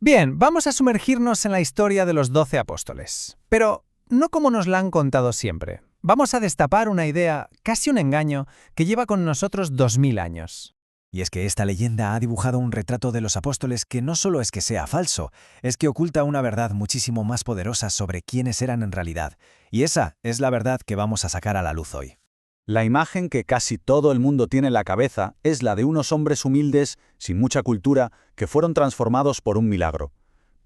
Bien, vamos a sumergirnos en la historia de los 12 apóstoles. Pero no como nos la han contado siempre. Vamos a destapar una idea, casi un engaño, que lleva con nosotros 2000 años. Y es que esta leyenda ha dibujado un retrato de los apóstoles que no solo es que sea falso, es que oculta una verdad muchísimo más poderosa sobre quiénes eran en realidad. Y esa es la verdad que vamos a sacar a la luz hoy. La imagen que casi todo el mundo tiene en la cabeza es la de unos hombres humildes, sin mucha cultura, que fueron transformados por un milagro.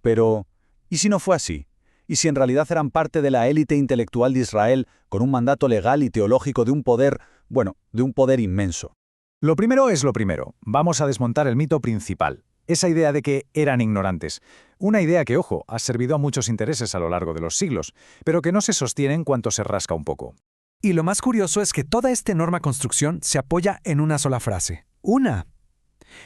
Pero, ¿y si no fue así? ¿Y si en realidad eran parte de la élite intelectual de Israel con un mandato legal y teológico de un poder, de un poder inmenso? Lo primero es lo primero. Vamos a desmontar el mito principal. Esa idea de que eran ignorantes. Una idea que, ojo, ha servido a muchos intereses a lo largo de los siglos, pero que no se sostiene en cuanto se rasca un poco. Y lo más curioso es que toda esta enorme construcción se apoya en una sola frase. ¡Una!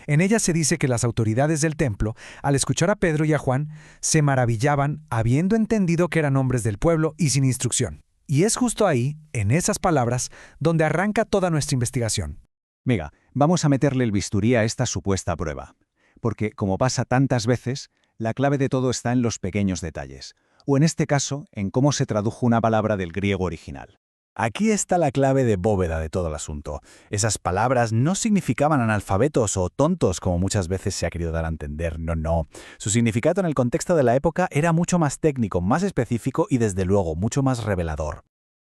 En ella se dice que las autoridades del templo, al escuchar a Pedro y a Juan, se maravillaban habiendo entendido que eran hombres del pueblo y sin instrucción. Y es justo ahí, en esas palabras, donde arranca toda nuestra investigación. Venga, vamos a meterle el bisturí a esta supuesta prueba. Porque, como pasa tantas veces, la clave de todo está en los pequeños detalles. O en este caso, en cómo se tradujo una palabra del griego original. Aquí está la clave de bóveda de todo el asunto. Esas palabras no significaban analfabetos o tontos como muchas veces se ha querido dar a entender, no. Su significado en el contexto de la época era mucho más técnico, más específico y desde luego mucho más revelador.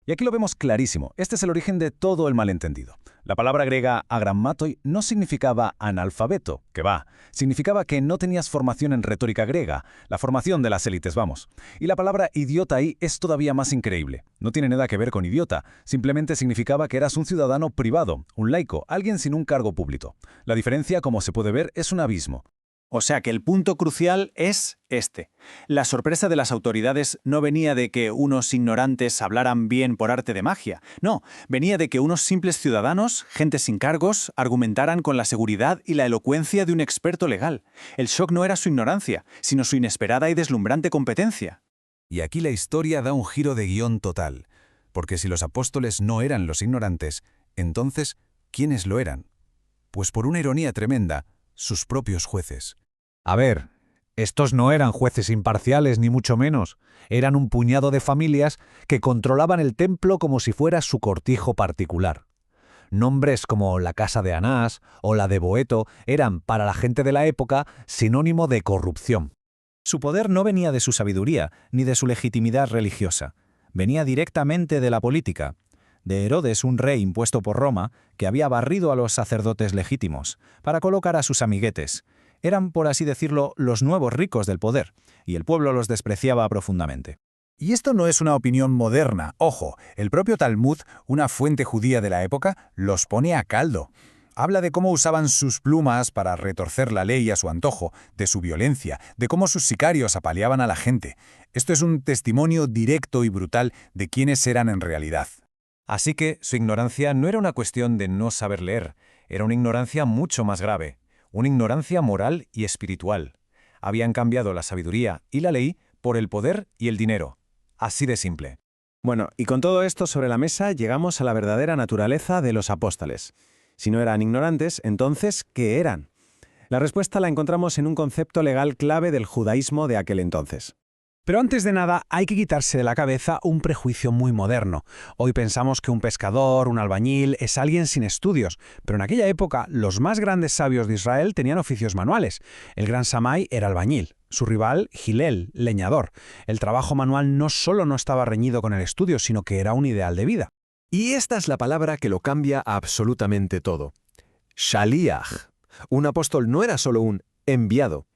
Y aquí lo vemos clarísimo. Este es el origen de todo el malentendido. La palabra griega agrammatoi no significaba analfabeto, que va. Significaba que no tenías formación en retórica griega, la formación de las élites, vamos. Y la palabra idiota ahí es todavía más increíble. No tiene nada que ver con idiota, simplemente significaba que eras un ciudadano privado, un laico, alguien sin un cargo público. La diferencia, como se puede ver, es un abismo. O sea que el punto crucial es este. La sorpresa de las autoridades no venía de que unos ignorantes hablaran bien por arte de magia. No, venía de que unos simples ciudadanos, gente sin cargos, argumentaran con la seguridad y la elocuencia de un experto legal. El shock no era su ignorancia, sino su inesperada y deslumbrante competencia. Y aquí la historia da un giro de guión total. Porque si los apóstoles no eran los ignorantes, entonces, ¿quiénes lo eran? Pues por una ironía tremenda, sus propios jueces. A ver, estos no eran jueces imparciales ni mucho menos. Eran un puñado de familias que controlaban el templo como si fuera su cortijo particular. Nombres como la casa de Anás o la de Boeto eran, para la gente de la época, sinónimo de corrupción. Su poder no venía de su sabiduría ni de su legitimidad religiosa. Venía directamente de la política. De Herodes, un rey impuesto por Roma, que había barrido a los sacerdotes legítimos, para colocar a sus amiguetes. Eran, por así decirlo, los nuevos ricos del poder, y el pueblo los despreciaba profundamente. Y esto no es una opinión moderna, ojo, el propio Talmud, una fuente judía de la época, los pone a caldo. Habla de cómo usaban sus plumas para retorcer la ley a su antojo, de su violencia, de cómo sus sicarios apaleaban a la gente. Esto es un testimonio directo y brutal de quiénes eran en realidad. Así que su ignorancia no era una cuestión de no saber leer, era una ignorancia mucho más grave, una ignorancia moral y espiritual. Habían cambiado la sabiduría y la ley por el poder y el dinero. Así de simple. Bueno, y con todo esto sobre la mesa llegamos a la verdadera naturaleza de los apóstoles. Si no eran ignorantes, entonces, ¿qué eran? La respuesta la encontramos en un concepto legal clave del judaísmo de aquel entonces. Pero antes de nada, hay que quitarse de la cabeza un prejuicio muy moderno. Hoy pensamos que un pescador, un albañil, es alguien sin estudios, pero en aquella época los más grandes sabios de Israel tenían oficios manuales. El gran Samai era albañil, su rival Hillel, leñador. El trabajo manual no solo no estaba reñido con el estudio, sino que era un ideal de vida. Y esta es la palabra que lo cambia absolutamente todo. Shaliach. Un apóstol no era solo un enviado,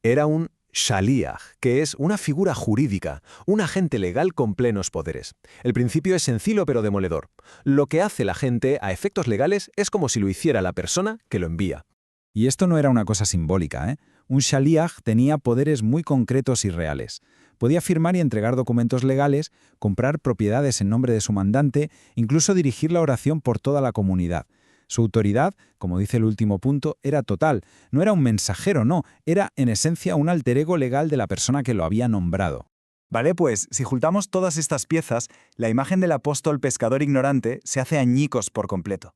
era un Shaliach, que es una figura jurídica, un agente legal con plenos poderes. El principio es sencillo pero demoledor. Lo que hace la gente a efectos legales es como si lo hiciera la persona que lo envía. Y esto no era una cosa simbólica, ¿eh? Un Shaliach tenía poderes muy concretos y reales. Podía firmar y entregar documentos legales, comprar propiedades en nombre de su mandante, incluso dirigir la oración por toda la comunidad. Su autoridad, como dice el último punto, era total. No era un mensajero, no. Era, en esencia, un alter ego legal de la persona que lo había nombrado. Vale, pues, si juntamos todas estas piezas, la imagen del apóstol pescador ignorante se hace añicos por completo.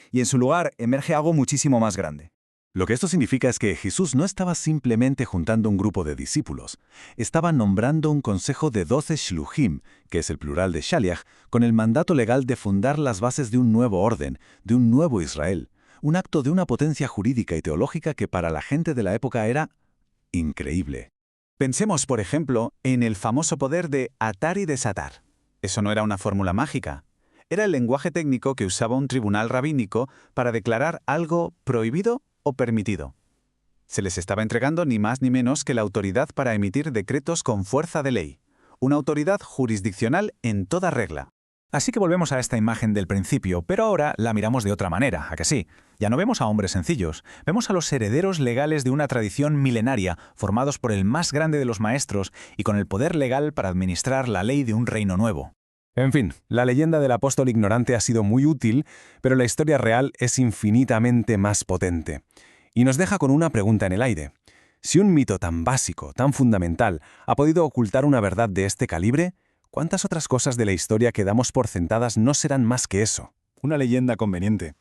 Y en su lugar emerge algo muchísimo más grande. Lo que esto significa es que Jesús no estaba simplemente juntando un grupo de discípulos, estaba nombrando un consejo de 12 shluchim, que es el plural de shaliach, con el mandato legal de fundar las bases de un nuevo orden, de un nuevo Israel, un acto de una potencia jurídica y teológica que para la gente de la época era increíble. Pensemos, por ejemplo, en el famoso poder de atar y desatar. Eso no era una fórmula mágica. Era el lenguaje técnico que usaba un tribunal rabínico para declarar algo prohibido o permitido. Se les estaba entregando ni más ni menos que la autoridad para emitir decretos con fuerza de ley, una autoridad jurisdiccional en toda regla. Así que volvemos a esta imagen del principio, pero ahora la miramos de otra manera, ¿a que sí? Ya no vemos a hombres sencillos, vemos a los herederos legales de una tradición milenaria, formados por el más grande de los maestros y con el poder legal para administrar la ley de un reino nuevo. En fin, la leyenda del apóstol ignorante ha sido muy útil, pero la historia real es infinitamente más potente. Y nos deja con una pregunta en el aire. Si un mito tan básico, tan fundamental, ha podido ocultar una verdad de este calibre, ¿cuántas otras cosas de la historia que damos por sentadas no serán más que eso? Una leyenda conveniente.